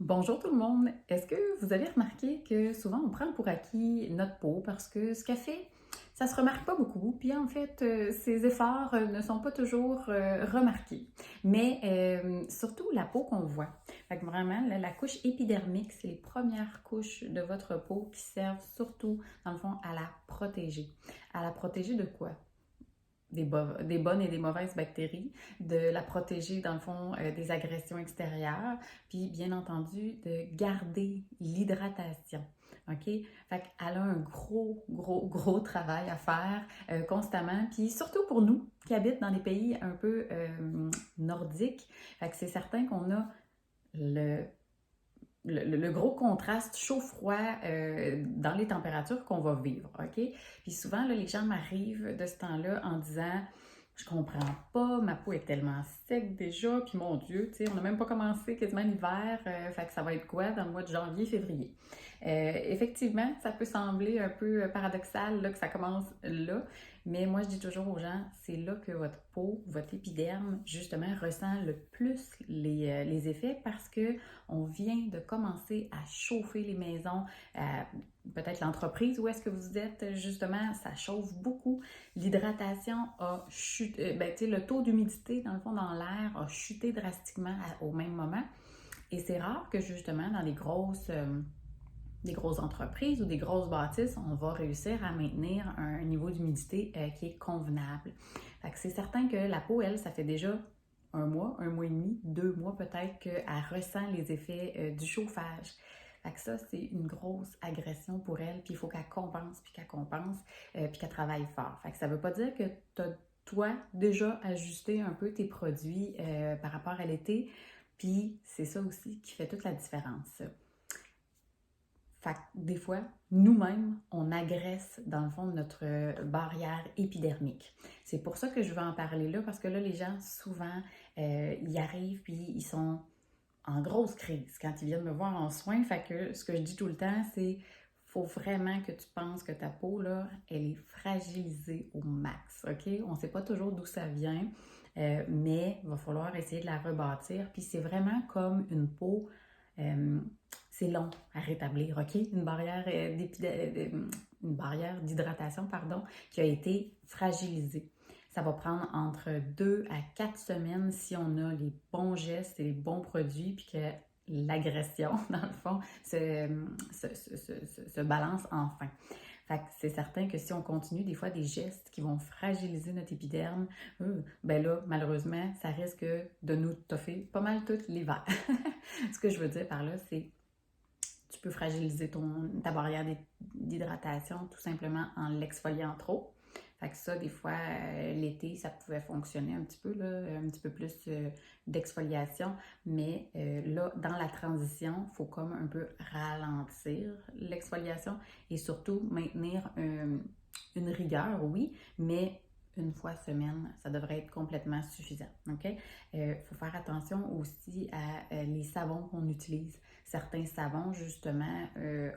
Bonjour tout le monde! Est-ce que vous avez remarqué que souvent on prend pour acquis notre peau parce que ce qu'elle fait, ça se remarque pas beaucoup, puis en fait, ces efforts ne sont pas toujours remarqués. Mais surtout la peau qu'on voit. Fait que vraiment, la couche épidermique, c'est les premières couches de votre peau qui servent surtout, dans le fond, à la protéger. À la protéger de quoi? Des bonnes et des mauvaises bactéries, de la protéger dans le fond des agressions extérieures, puis bien entendu de garder l'hydratation. OK? Fait qu'elle a un gros travail à faire constamment, puis surtout pour nous qui habitent dans des pays un peu nordiques. Fait que c'est certain qu'on a le le gros contraste chaud-froid dans les températures qu'on va vivre, OK? Puis souvent, là, les gens m'arrivent de ce temps-là en disant je comprends pas, ma peau est tellement sec déjà, puis mon Dieu, tu sais, on n'a même pas commencé quasiment l'hiver, fait que ça va être quoi dans le mois de janvier, février? Effectivement, ça peut sembler un peu paradoxal là, que ça commence là, mais moi je dis toujours aux gens, c'est là que votre peau, votre épiderme, justement, ressent le plus les effets parce que on vient de commencer à chauffer les maisons, peut-être l'entreprise où est-ce que vous êtes, justement, ça chauffe beaucoup. L'hydratation a chuté, le taux d'humidité, dans le fond, dans l'air, a chuté drastiquement au même moment. Et c'est rare que, justement, dans des grosses entreprises ou des grosses bâtisses, on va réussir à maintenir un niveau d'humidité qui est convenable. Fait que c'est certain que la peau, elle, ça fait déjà un mois et demi, 2 mois peut-être qu'elle ressent les effets du chauffage. Fait que ça, c'est une grosse agression pour elle, puis il faut qu'elle compense, puis qu'elle travaille fort. Fait que ça veut pas dire que tu as, toi, déjà ajusté un peu tes produits par rapport à l'été, puis c'est ça aussi qui fait toute la différence. Fait que des fois, nous-mêmes, on agresse, dans le fond, notre barrière épidermique. C'est pour ça que je veux en parler là, parce que là, les gens, souvent, y arrivent, puis ils sont en grosse crise quand ils viennent me voir en soins. Fait que ce que je dis tout le temps, c'est faut vraiment que tu penses que ta peau, là, elle est fragilisée au max, OK? On ne sait pas toujours d'où ça vient, mais il va falloir essayer de la rebâtir. Puis c'est vraiment comme une peau, euh, c'est long à rétablir, OK? Une barrière d'hydratation, pardon, qui a été fragilisée. Ça va prendre entre 2 à 4 semaines si on a les bons gestes et les bons produits, puis que l'agression, dans le fond, se balance enfin. Fait que c'est certain que si on continue des fois des gestes qui vont fragiliser notre épiderme, ben là, malheureusement, ça risque de nous toffer pas mal tout l'hiver. Ce que je veux dire par là, c'est tu peux fragiliser ta barrière d'hydratation tout simplement en l'exfoliant trop. Fait que ça, des fois, l'été, ça pouvait fonctionner un petit peu, là, un petit peu plus d'exfoliation. Mais là, dans la transition, il faut comme un peu ralentir l'exfoliation et surtout maintenir une rigueur, oui, mais une fois semaine, ça devrait être complètement suffisant. OK? Faut faire attention aussi à les savons qu'on utilise. Certains savons, justement,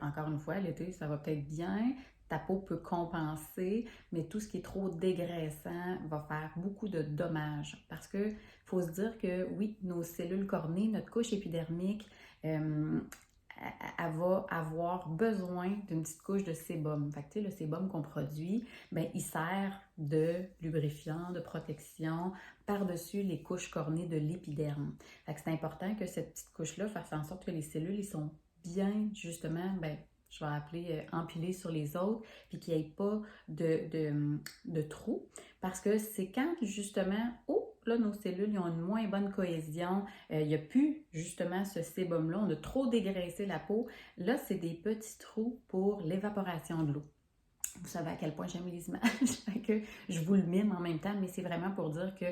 encore une fois, l'été, ça va peut-être bien, ta peau peut compenser, mais tout ce qui est trop dégraissant va faire beaucoup de dommages. Parce que faut se dire que oui, nos cellules cornées, notre couche épidermique, elle va avoir besoin d'une petite couche de sébum. Fait que, tu sais, le sébum qu'on produit, ben, il sert de lubrifiant, de protection par-dessus les couches cornées de l'épiderme. Fait que c'est important que cette petite couche-là fasse en sorte que les cellules, ils sont bien, justement, ben, je vais appeler empilées sur les autres, puis qu'il n'y ait pas de trous. Parce que c'est quand, justement, oh, là, nos cellules ils ont une moins bonne cohésion, il n'y a plus justement ce sébum-là, on a trop dégraissé la peau. Là, c'est des petits trous pour l'évaporation de l'eau. Vous savez à quel point j'aime les images, que je vous le mime en même temps, mais c'est vraiment pour dire que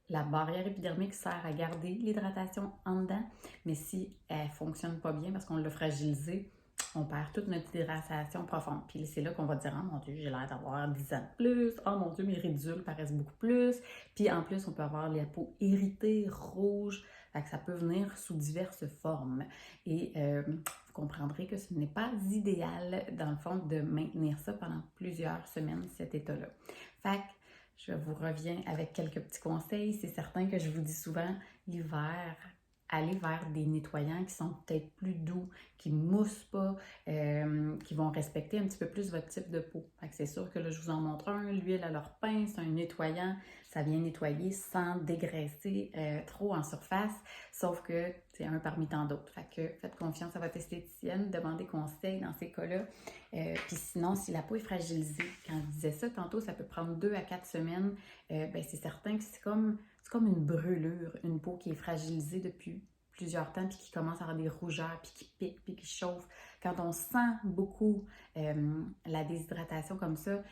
la barrière épidermique sert à garder l'hydratation en dedans, mais si elle ne fonctionne pas bien parce qu'on l'a fragilisée, on perd toute notre hydratation profonde. Puis c'est là qu'on va dire, oh mon Dieu, j'ai l'air d'avoir 10 ans de plus, oh mon Dieu, mes ridules paraissent beaucoup plus. Puis en plus, on peut avoir la peau irritée, rouge, fait que ça peut venir sous diverses formes. Et vous comprendrez que ce n'est pas idéal, dans le fond, de maintenir ça pendant plusieurs semaines, cet état-là. Fait que je vous reviens avec quelques petits conseils. C'est certain que je vous dis souvent, l'hiver, aller vers des nettoyants qui sont peut-être plus doux, qui ne moussent pas, qui vont respecter un petit peu plus votre type de peau. Fait que c'est sûr que là, je vous en montre un, l'huile à leur pain, c'est un nettoyant, ça vient nettoyer sans dégraisser trop en surface, sauf que c'est un parmi tant d'autres. Fait que faites confiance à votre esthéticienne, demandez conseil dans ces cas-là. Puis sinon, si la peau est fragilisée, quand je disais ça tantôt, ça peut prendre 2 à 4 semaines, ben c'est certain que c'est comme une brûlure, une peau qui est fragilisée depuis plusieurs temps, puis qui commence à avoir des rougeurs, puis qui pique, puis qui chauffe. Quand on sent beaucoup la déshydratation comme ça,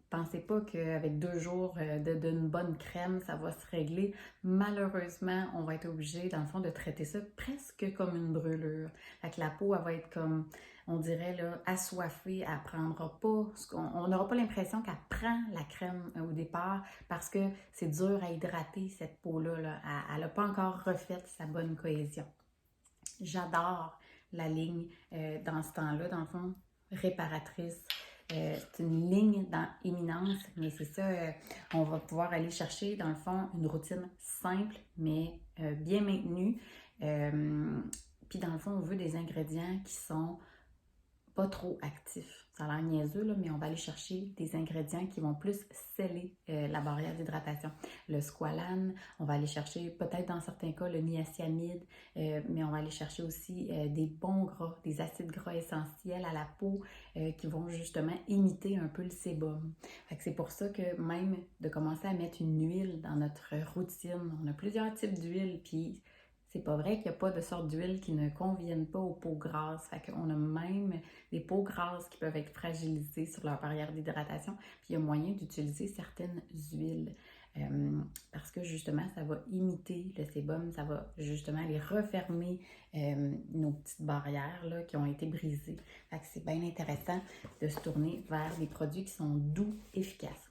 pensez pas qu'avec 2 jours d'une bonne crème, ça va se régler. Malheureusement, on va être obligé, dans le fond, de traiter ça presque comme une brûlure. Fait que la peau, elle va être comme, on dirait, là, assoiffée. Elle prendra pas, on n'aura pas l'impression qu'elle prend la crème au départ parce que c'est dur à hydrater, cette peau-là. Là. Elle n'a pas encore refait sa bonne cohésion. J'adore la ligne dans ce temps-là, dans le fond, réparatrice. C'est une ligne dans Éminence, mais c'est ça, on va pouvoir aller chercher, dans le fond, une routine simple, mais bien maintenue. Puis, dans le fond, on veut des ingrédients qui sont pas trop actifs. Ça a l'air niaiseux, là, mais on va aller chercher des ingrédients qui vont plus sceller la barrière d'hydratation. Le squalane, on va aller chercher peut-être dans certains cas le niacinamide, mais on va aller chercher aussi des bons gras, des acides gras essentiels à la peau qui vont justement imiter un peu le sébum. Fait que c'est pour ça que même de commencer à mettre une huile dans notre routine, on a plusieurs types d'huile, puis c'est pas vrai qu'il n'y a pas de sorte d'huile qui ne conviennent pas aux peaux grasses. Fait qu'on a même des peaux grasses qui peuvent être fragilisées sur leur barrière d'hydratation. Puis il y a moyen d'utiliser certaines huiles parce que justement, ça va imiter le sébum, ça va justement aller refermer nos petites barrières là, qui ont été brisées. Fait que c'est bien intéressant de se tourner vers des produits qui sont doux, efficaces.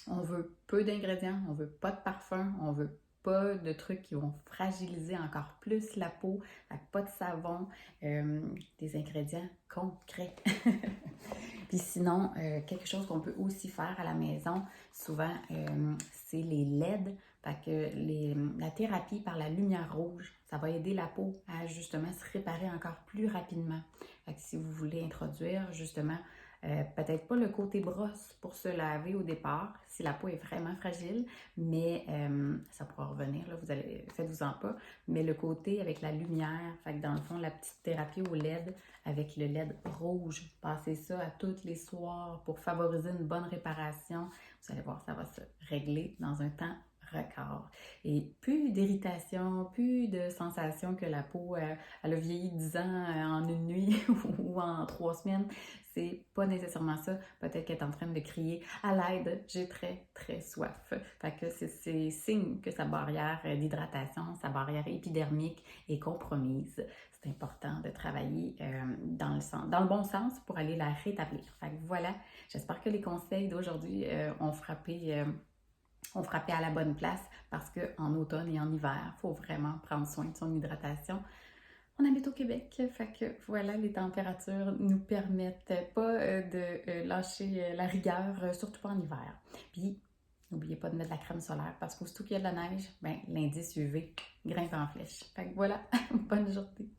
On veut peu d'ingrédients, on veut pas de parfum, on veut pas de trucs qui vont fragiliser encore plus la peau, pas de savon, des ingrédients concrets. Puis sinon, quelque chose qu'on peut aussi faire à la maison, souvent, c'est les LED. Fait que la thérapie par la lumière rouge, ça va aider la peau à justement se réparer encore plus rapidement. Fait que si vous voulez introduire justement peut-être pas le côté brosse pour se laver au départ, si la peau est vraiment fragile, mais ça pourra revenir, là, faites-vous-en pas. Mais le côté avec la lumière, fait que dans le fond, la petite thérapie au LED avec le LED rouge, passez ça à tous les soirs pour favoriser une bonne réparation. Vous allez voir, ça va se régler dans un temps record. Et plus d'irritation, plus de sensation que la peau, elle a vieilli 10 ans en une nuit ou en 3 semaines. C'est pas nécessairement ça. Peut-être qu'elle est en train de crier à l'aide, j'ai très, très soif. Fait que c'est signe que sa barrière d'hydratation, sa barrière épidermique est compromise. C'est important de travailler dans le bon sens pour aller la rétablir. Fait que voilà, j'espère que les conseils d'aujourd'hui ont frappé à la bonne place parce qu'en automne et en hiver, il faut vraiment prendre soin de son hydratation. On habite au Québec, fait que voilà, les températures nous permettent pas de lâcher la rigueur, surtout pas en hiver. Puis, n'oubliez pas de mettre de la crème solaire parce qu'aussitôt qu'il y a de la neige, ben, l'indice UV grimpe en flèche. Fait que voilà, bonne journée!